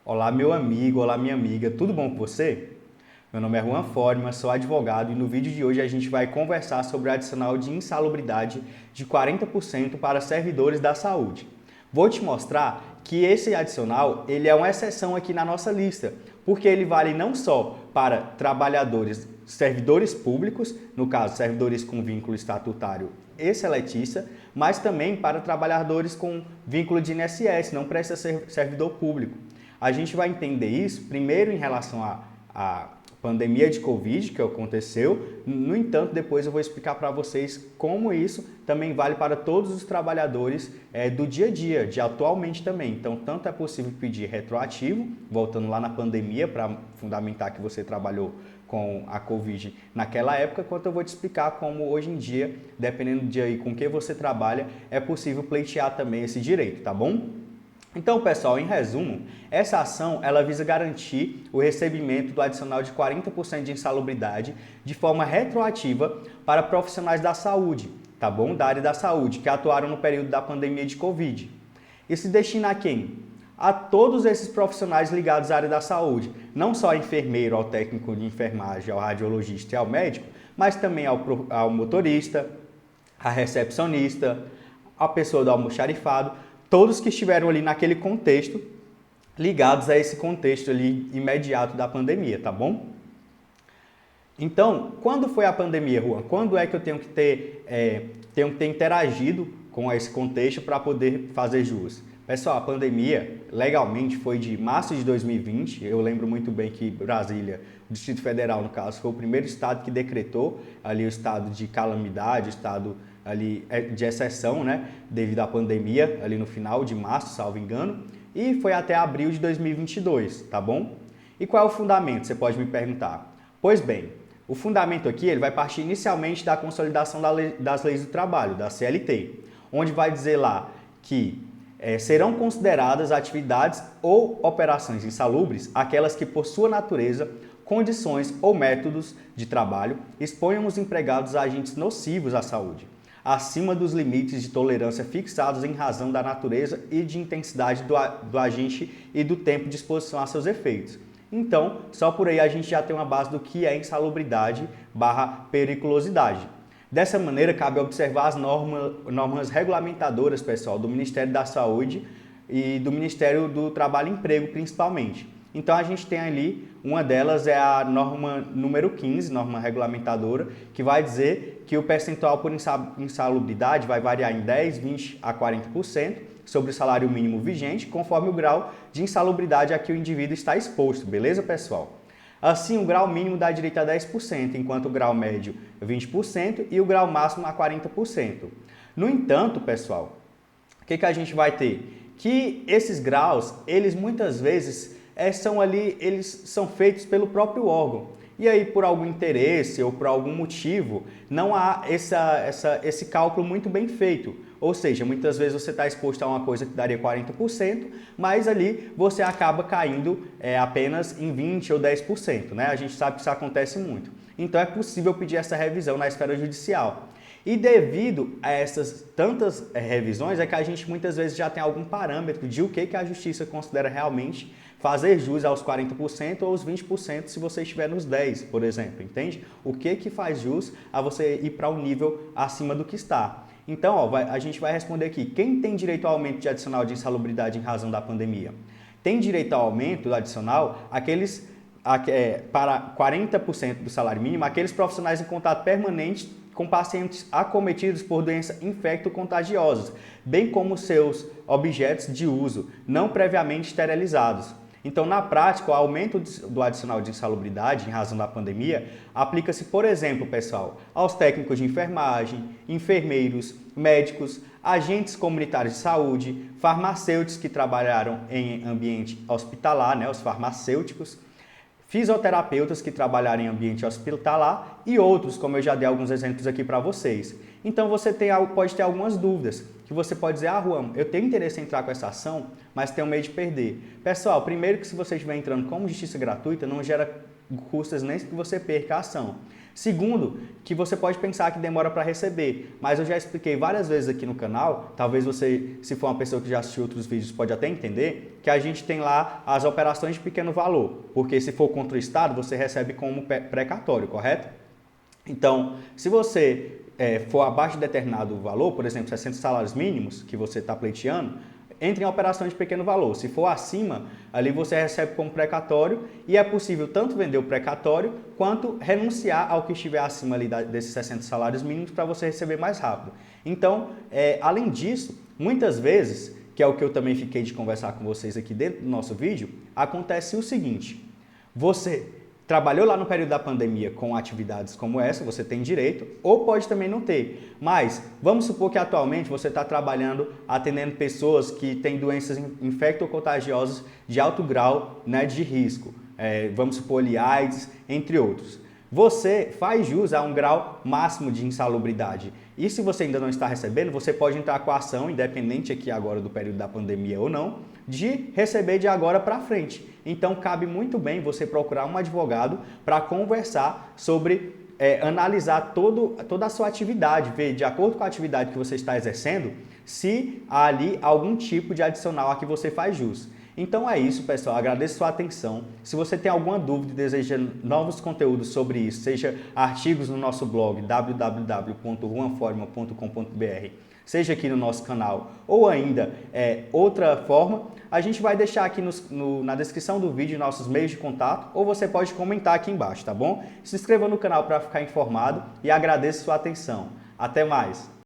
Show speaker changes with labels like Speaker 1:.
Speaker 1: Olá, meu amigo, olá, minha amiga, tudo bom com você? Meu nome é Juan Forma, sou advogado e no vídeo de hoje a gente vai conversar sobre o adicional de insalubridade de 40% para servidores da saúde. Vou te mostrar que esse adicional ele é uma exceção aqui na nossa lista, porque ele vale não só para trabalhadores, servidores públicos, no caso, servidores com vínculo estatutário e seletista, mas também para trabalhadores com vínculo de INSS, não precisa ser servidor público. A gente vai entender isso primeiro em relação à pandemia de Covid que aconteceu. No entanto, depois eu vou explicar para vocês como isso também vale para todos os trabalhadores do dia a dia, de atualmente também. Então, tanto é possível pedir retroativo, voltando lá na pandemia para fundamentar que você trabalhou com a Covid naquela época, quanto eu vou te explicar como hoje em dia, dependendo do dia e com que você trabalha, é possível pleitear também esse direito, tá bom? Então, pessoal, em resumo, essa ação ela visa garantir o recebimento do adicional de 40% de insalubridade de forma retroativa para profissionais da saúde, tá bom? Da área da saúde, que atuaram no período da pandemia de Covid. E se destina a quem? A todos esses profissionais ligados à área da saúde, não só ao enfermeiro, ao técnico de enfermagem, ao radiologista e ao médico, mas também ao motorista, à recepcionista, à pessoa do almoxarifado, todos que estiveram ali naquele contexto, ligados a esse contexto ali imediato da pandemia, tá bom? Então, quando foi a pandemia, Juan? Quando é que eu tenho que ter interagido com esse contexto para poder fazer jus? Pessoal, a pandemia legalmente foi de março de 2020. Eu lembro muito bem que Brasília, o Distrito Federal, no caso, foi o primeiro estado que decretou ali o estado de calamidade, o estado ali de exceção, né, devido à pandemia, ali no final de março, salvo engano, e foi até abril de 2022, tá bom? E qual é o fundamento, você pode me perguntar? Pois bem, o fundamento aqui ele vai partir inicialmente da consolidação das leis do trabalho, da CLT, onde vai dizer lá que serão consideradas atividades ou operações insalubres aquelas que, por sua natureza, condições ou métodos de trabalho exponham os empregados a agentes nocivos à saúde, acima dos limites de tolerância fixados em razão da natureza e de intensidade do agente e do tempo de exposição a seus efeitos. Então, só por aí a gente já tem uma base do que é insalubridade / periculosidade. Dessa maneira, cabe observar as normas regulamentadoras, pessoal, do Ministério da Saúde e do Ministério do Trabalho e Emprego, principalmente. Então, a gente tem ali, uma delas é a norma número 15, norma regulamentadora, que vai dizer que o percentual por insalubridade vai variar em 10, 20 a 40% sobre o salário mínimo vigente, conforme o grau de insalubridade a que o indivíduo está exposto, beleza, pessoal? Assim, o grau mínimo dá direito a 10%, enquanto o grau médio 20% e o grau máximo a 40%. No entanto, pessoal, o que a gente vai ter? Que esses graus, eles muitas vezes eles são feitos pelo próprio órgão. E aí, por algum interesse ou por algum motivo, não há esse cálculo muito bem feito. Ou seja, muitas vezes você está exposto a uma coisa que daria 40%, mas ali você acaba caindo apenas em 20% ou 10%. Né? A gente sabe que isso acontece muito. Então é possível pedir essa revisão na esfera judicial. E devido a essas tantas revisões, é que a gente muitas vezes já tem algum parâmetro de o que a justiça considera realmente fazer jus aos 40% ou aos 20% se você estiver nos 10%, por exemplo, entende? O que faz jus a você ir para um nível acima do que está. Então, ó, a gente vai responder aqui, quem tem direito ao aumento de adicional de insalubridade em razão da pandemia? Tem direito ao aumento adicional para 40% do salário mínimo, aqueles profissionais em contato permanente com pacientes acometidos por doenças infecto-contagiosas, bem como seus objetos de uso, não previamente esterilizados. Então, na prática, o aumento do adicional de insalubridade em razão da pandemia aplica-se, por exemplo, pessoal, aos técnicos de enfermagem, enfermeiros, médicos, agentes comunitários de saúde, farmacêuticos que trabalharam em ambiente hospitalar, né, os farmacêuticos, fisioterapeutas que trabalharem em ambiente hospitalar e outros, como eu já dei alguns exemplos aqui para vocês. Então você pode ter algumas dúvidas, que você pode dizer, Juan, eu tenho interesse em entrar com essa ação, mas tenho medo de perder. Pessoal, primeiro que se você estiver entrando como justiça gratuita, não gera custas nem que você perca a ação. Segundo, que você pode pensar que demora para receber, mas eu já expliquei várias vezes aqui no canal, talvez você, se for uma pessoa que já assistiu outros vídeos, pode até entender, que a gente tem lá as operações de pequeno valor, porque se for contra o Estado, você recebe como precatório, correto? Então, se você for abaixo de determinado valor, por exemplo, 60 salários mínimos que você está pleiteando, entre em operações de pequeno valor. Se for acima, ali você recebe como precatório e é possível tanto vender o precatório quanto renunciar ao que estiver acima ali desses 60 salários mínimos para você receber mais rápido. Então, além disso, muitas vezes, que é o que eu também fiquei de conversar com vocês aqui dentro do nosso vídeo, acontece o seguinte: você trabalhou lá no período da pandemia com atividades como essa, você tem direito, ou pode também não ter. Mas vamos supor que atualmente você está trabalhando atendendo pessoas que têm doenças infecto-contagiosas de alto grau, né, de risco. Vamos supor AIDS, entre outros. Você faz jus a um grau máximo de insalubridade. E se você ainda não está recebendo, você pode entrar com a ação, independente aqui agora do período da pandemia ou não, de receber de agora para frente. Então, cabe muito bem você procurar um advogado para conversar sobre, analisar toda a sua atividade, ver de acordo com a atividade que você está exercendo, se há ali algum tipo de adicional a que você faz jus. Então é isso, pessoal. Agradeço a sua atenção. Se você tem alguma dúvida e deseja novos conteúdos sobre isso, seja artigos no nosso blog www.juanforma.com.br, seja aqui no nosso canal ou ainda outra forma, a gente vai deixar aqui na descrição do vídeo nossos meios de contato ou você pode comentar aqui embaixo, tá bom? Se inscreva no canal para ficar informado e agradeço a sua atenção. Até mais!